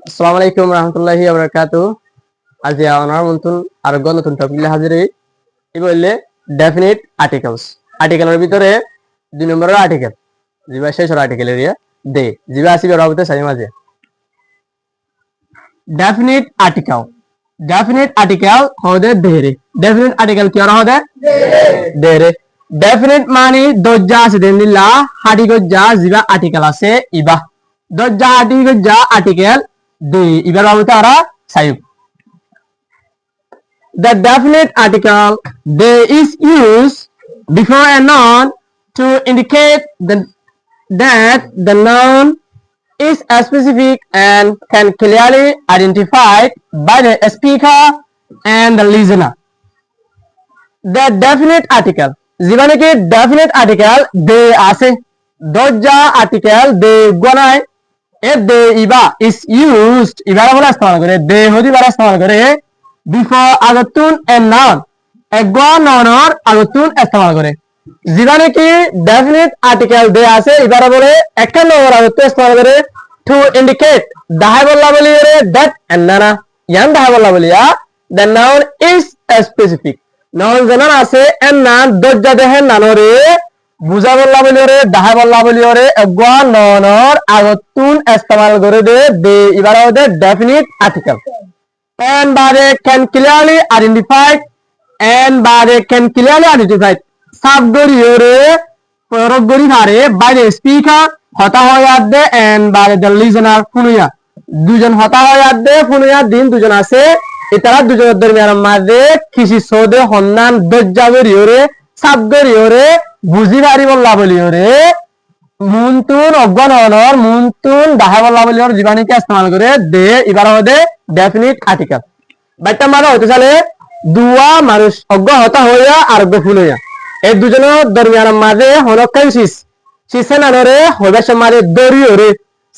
আসসালামু আলাইকুম রহমতুল্লাহি ওয়া বারাকাতুহু। আজি আমার নতুন আরো নতুন টপিক হাজির এই বললে ডেফিনিট আর্টিকেলস। আর্টিকেলের ভিতরে 2 নম্বরের আর্টিকেল জিবা শেষ আর্টিকেল এরিয়া দে জিবা আসি বরাবতে সাই মাঝে ডেফিনিট আর্টিকেল। ডেফিনিট আর্টিকেল হদে দেরে। ডেফিনিট আর্টিকেল কি হদে দেরে। ডেফিনিট মানে দজ্জা আছে দেনিল্লা হাডি গজ্জা জিবা আর্টিকেল আছে ইবা দজ্জা হাডি গজ্জা article the Ibarabutara Sayuk. The definite article they is used before a noun to indicate that the noun is specific and can clearly identified by the speaker and the listener. The definite article जीवन के definite article they आसे दोजा article they गुनाय they Iba is used ইবার বলা ইস্তেমাল করে দে হদি বারা ইস্তেমাল করে before আগতুন a noun একগা নাউনের আগতুন ইস্তেমাল করে যেখানে কি ডেফিনিট আর্টিকেল দে আছে ইবার বলে একটা নাউনের আগতুন ইস্তেমাল করে টু ইন্ডিকেট দাহাই বলা বলি রে দ্যাট এন্ডানা ইয়ান দাহাই বলা বলিয়া the noun is specific noun জানা আছে এন নাম দজ্জা দেহে নানরে বুঝা বললা বলি ওরে দাহা বললা বলি ওরে একগা ননর আগতুন ইস্তেমাল করে দে এবারে ওদে ডেফিনিট আর্টিকেল and বারে can clearly identified সাবগরি ওরে পরগরি ধারে বাইরে স্পিকার হতা হয় আদে and বারে দ্য লিসেনার ফুনুয়া দুজন হতা হয় আদে ফুনুয়া দিন দুজন আছে এতারা দুজনের দরমিয়ান মাঝে কিসি সোদে হন্নান দজ্জাগরি ওরে সাবগরি ওরে বুঝি পারি বললা বলি ওরে মুনতুন অজ্ঞানর মুনতুন দাহা বললা বলি ওর জীবাণীকে ইস্তেমাল করে দে এবার হবে ডেফিনিট আর্টিকেল বাইটা মানে হতে চলে দুয়া মানুষ অজ্ঞ হতা হইয়া আর অজ্ঞ ফুল হইয়া এই দুজনের দরমিয়ান মাঝে হনকান শিসে নানরে হইবার সমাজে দরি ওরে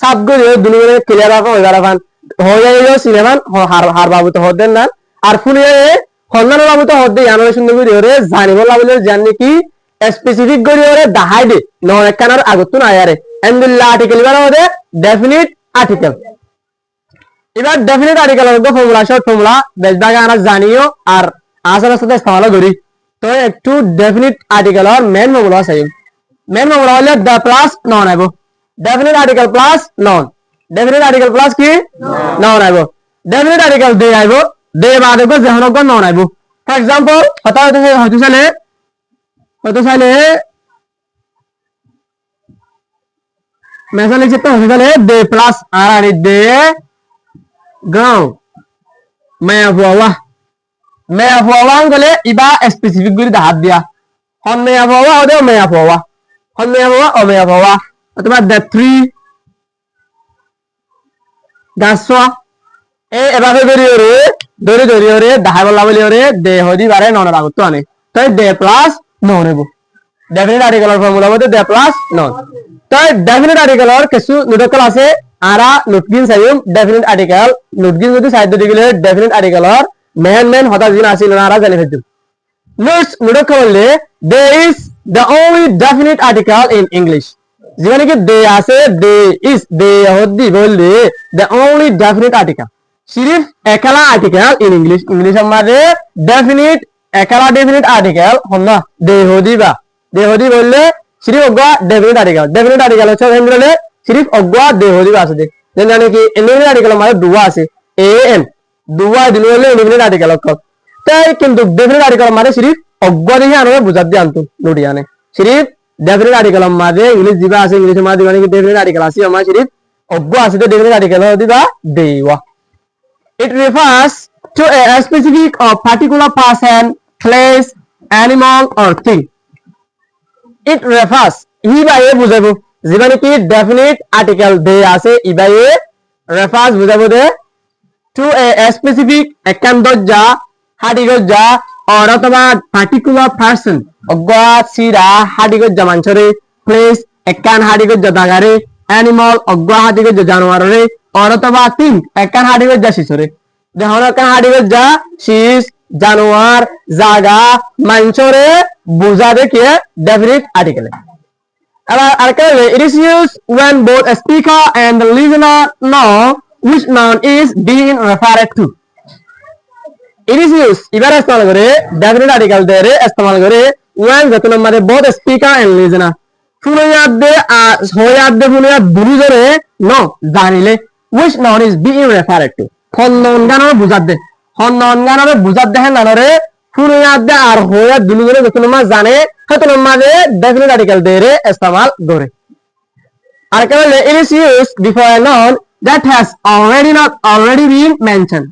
সাবগরি ওরে দুনিয়ারে ক্লিয়ার রাখা হইবার রাখান হইয়া গেল সিনেমান হার বাবু তো হদেন না আর ফুলিয়ে হন্নান বাবু তো হদে ইয়ানরে সুন্দর করে ওরে জানি বললা বলি জানি কি স্পেসিফিক করি ওরে দাহাই দে নন একখানার আগতুন আয়ারে এন্ডুল্লা আর্টিকেল এবার হবে ডেফিনিট আর্টিকেল এবার ডেফিনিট আর্টিকেল এর ফর্মুলা শর্ট ফর্মুলা বেশভাগ আমরা জানিও আর আসার সাথে ইস্তেমাল করি তো একটু ডেফিনিট আর্টিকেল আর মেন ফর্মুলা আছে মেন ফর্মুলা হলো দ্য প্লাস নন আইবো ডেফিনিট আর্টিকেল প্লাস নন ডেফিনিট আর্টিকেল প্লাস কি নন আইবো ডেফিনিট আর্টিকেল দে আইবো দে বাদে গো যেহনক নন আইবো ফর एग्जांपल হয়তো চাইলে মেসা লিখছে তো হতে চলে দে প্লাস আর আনি দে গাও মেয়া ফুয়া গলে ইবা স্পেসিফিক গুলি হাত দিয়া হন মেয়া ফুয়া ওদে মেয়া ফুয়া হন মেয়া ফুয়া ও মেয়া ফুয়া অথবা দে থ্রি গাছওয়া এভাবে ধরি ওরে দাহাই বলা বলি ওরে দে হদি বারে ননের আগত আনে তাই দে প্লাস নন নেব ডেফিনিট আর্টিকেল এর ফর্মুলা বলতে দে প্লাস নন তাই ডেফিনিট আর্টিকেল এর কিছু নুডকল আছে আরা নুটগিন সাইম ডেফিনিট আর্টিকেল নুটগিন যদি সাইড দিলে ডেফিনিট আর্টিকেল এর মেন হতা জিন আছিল না আরা জানি ফেলতে নোটস নুডকল বললে the is the only definite article in English যেখানে কি দে আছে দে ইজ দে হদি বললে দ্য অনলি ডেফিনিট আর্টিকেল সিরিফ একলা আর্টিকেল ইন ইংলিশ ইংলিশের মধ্যে ডেফিনিট একলা ডেফিনিট আর্টিকেল হন্না দে হদি বললে সিরিফ অজ্ঞা ডেফিনিট আর্টিকেল হচ্ছে হেন্দ্রলে সিরিফ অজ্ঞা দে হদি আছে দে জানে কি ইনডিফিনিট আর্টিকেল মানে দুয়া আছে এ এন দুয়া দিলে হলে ইনডিফিনিট আর্টিকেল অক্ষর তাই কিন্তু ডেফিনিট আর্টিকেল মানে সিরিফ অজ্ঞা দেখে আনো বুঝাত দিয়ে আনতো নোটি আনে সিরিফ ডেফিনিট আর্টিকেল মানে ইংলিশ দিবা আছে ইংলিশের মধ্যে মানে কি ডেফিনিট আর্টিকেল আছে আমার সিরিফ অজ্ঞা আছে ডেফিনিট আর্টিকেল দিবা দেওয়া it refers to a specific or particular person, place, animal or thing. It refers ইবায়ে বুঝাবো যেখানে কি ডেফিনিট আর্টিকেল দে আছে ইবায়ে রেফার্স বুঝাবো দে টু এ স্পেসিফিক একখান দজ্জা হাডিগজ্জা or অথবা পার্টিকুলার পারসন অজ্ঞা সিরা হাডিগজ্জা মানছরে প্লেস একখান হাডিগজ্জা দাগারে অ্যানিমাল অজ্ঞা হাডিগজ্জা জানোয়ারে or অথবা থিং একখান হাডিগজ্জা শিশরে দেখুন একখান হাডিগজ্জা শিশ জানোয়ার জাগা মানছরে বুঝা দেখে definite article it is used when both a speaker and the listener know which noun is being referred to. It is used এবারে ইস্তেমাল করে definite article দেরে ইস্তেমাল করে when যখন আমাদের both speaker and listener ফুনিয়াদ দে হয়াদ দে ফুনিয়াদ দুনি ধরে no জানিলে which noun is being referred to হন্নন গানরে বুঝাত দে হন্নন গানরে বুঝাত দে নানরে ফুনিয়াদ দে আর হয়াদ দুনি ধরে যখন মা জানে তখন আমাদের definite article দেরে ইস্তেমাল করে আর কেবল it is used before a noun that has already been mentioned.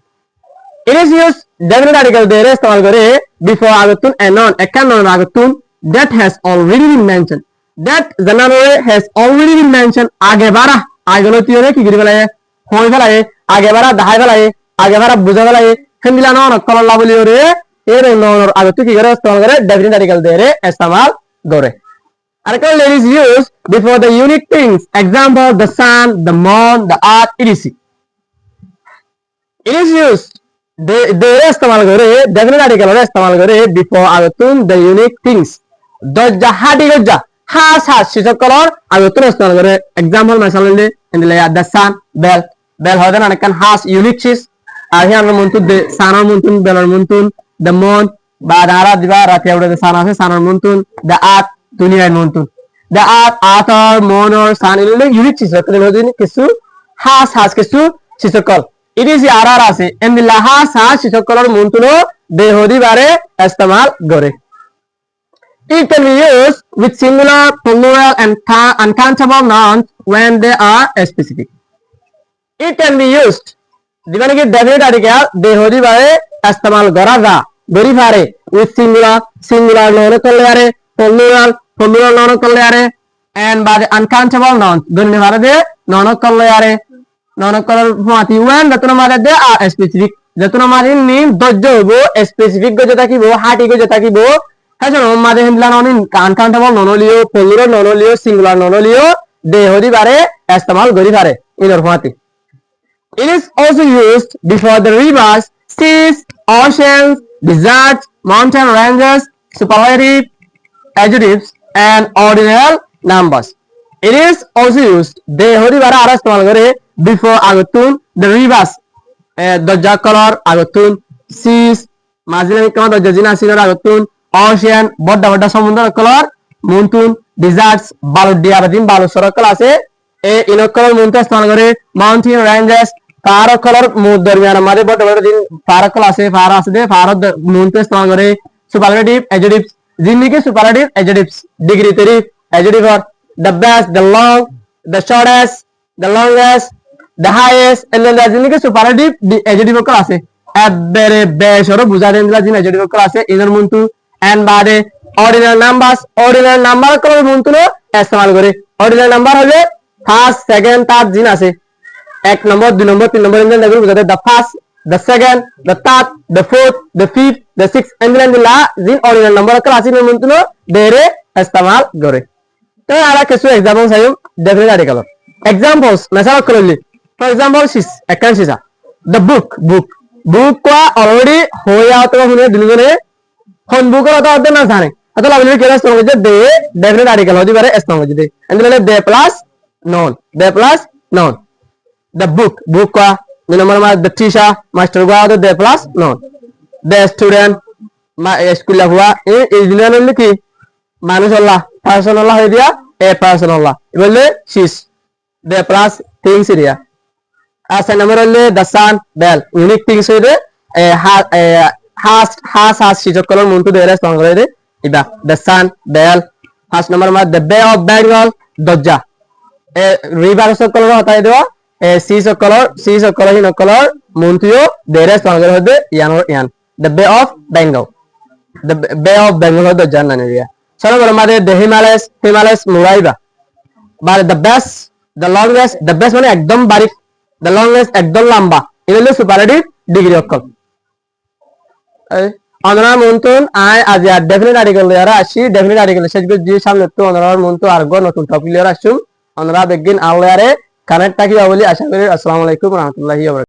It is used definite article there ইস্তেমাল করে before আগতুন a noun একটা noun আগতুন that has already been mentioned. That the noun has already been mentioned আগে বারা আগলো তিরে কি করি ফেলায় হই ফেলায় আগে বারা দাহাই ফেলায় আগে বারা বুঝা ফেলায় হিন্দিলা noun কললা বলি রে এর noun আগতু কি করে ইস্তেমাল করে definite article there ইস্তেমাল করে article is used before the unique things example the sun the moon the earth etc. It is used they ইস্তেমাল করে definite article এর ইস্তেমাল করে before আগতুন the unique things দজ্জা হাটি গজ্জা has সূচক কলর আগতুন ইস্তেমাল করে example মাসালে ইনলে the sun bell হদন আনকান has unique things আর হিয়ার মন্তুন the sun মন্তুন বেলর মন্তুন the moon বা দারা দিবা রাতে উড়ে sun আছে sun মন্তুন the earth দুনিয়ার মন্তুন the earth or moon or sun inlay unique things রকম হদিন কিছু has কিছু সূচক কল it is আরার আছে ইনলা has সূচক কলর মন্তুন দেহদি বারে ইস্তেমাল করে it can be used with singular plural and uncountable nouns when they are specific. It can be used দিবানি কি definite article দেহদি বারে ইস্তেমাল করা যা গরি পারে with singular noun করলে আরে plural noun করলে আরে and by the uncountable nouns Gani পারে দে noun করলে আরে noun করার ফাতি when যতন মারে দে are specific যতন মারে নি দজ্জ হইবো specific গজে থাকিবো হাটি গজে থাকিবো হাজন মারে হিন্দলা noun uncountable noun লিও plural noun লিও singular noun লিও দেহদি বারে ইস্তেমাল গরি পারে ইনর Fati. It is also used before the rivers, seas, oceans, deserts, mountain ranges, superlative adjectives and ordinal numbers. It is also used দেহদি বারে আর ইস্তেমাল করে before আগতুন the rivers দজ্জা কলর আগতুন seas মাঝিলে কেমন দজ্জা জিনা সিনর আগতুন ocean বড় বড় সমুদ্র কলর মন্তুন deserts বালু দিয়া বাদিন বালু সরকল আছে এ ইনকলর মন্তুন ইস্তেমাল করে mountain ranges পাহাড় কলর দরমিয়ান আমাদের বড় বড় দিন পাহাড় কল আছে পাহাড় আছে দে পাহাড় মন্তুন ইস্তেমাল করে superlative adjectives জিন্দিকে superlative adjectives degree Teri adjective for the best the long the shortest the longest the highest and then the জিন্দিকে superlative adjective call আছে এবারে বেশরো বুঝা দেন জিন adjective কল আছে ইনর মন্তুন and বাদে ordinal number কলর মন্তুন ইস্তেমাল করে ordinal number হলে first second third জিন আছে এক নম্বর দুই নম্বর তিন নম্বর ইনদের দেখুন বুঝাতে the first the second the third the fourth the fifth the sixth and then the last জিন ordinal number কল আছে ইনর মন্তুন দেরে ইস্তেমাল করে তো আরা কিছু example I'm definite article examples মেসাল করলি for example she's একান শিসা the book কোয়া অলরেডি হইয়া তো হুনে দুনিজনে হন বুকের কথা অর্থ না জানে তাহলে আমি কি রাস্তা হবে যে দে definite article হদি পারে ইস্তেমাল হদি and then they plus noun the book কোয়া দুই নম্বর মা the teacher master কোয়া the plus noun the student school হুয়া এই দিনের কি মানুষ আল্লাহ পার্সন আল্লাহ হয়ে দিয়া এ পার্সন আল্লাহ বললে she's the plus things এরিয়া আর সে নম্বর হলে the sun bell unique things হইবে has সূচক কলর মন্ত্র দেরে ইস্তেমাল করে দে ইবা the sun bell first number মা the bay of Bengal দজ্জা এ রিভার সূচক কলর হতাই দেওয়া এ সি সূচক কলর হিন কলর মন্ত্রও দেরে ইস্তেমাল করে দে ইয়ান the bay of Bengal দজ্জা না এরিয়া চলো বড় আমাদের the Himalayas মুরাইবা বারে the best the longest the best মানে একদম বারিক the longest একদম লম্বা এটা হলো সুপারলেটিভ ডিগ্রি অক্ষর অনরা মন্তুন আই আজ আর ডেফিনিট আর্টিকেল লিয়ারা আসি ডেফিনিট আর্টিকেল শেষ করে জি সামনে তো অনরা মন্তু আর গো নতুন টপিক লিয়ারা আসুম অনরা বেগিন আওয়ারে কানেক্ট থাকি বলি আশা করি আসসালামু আলাইকুম ওয়া রাহমাতুল্লাহি ওয়া বারাকাতুহু।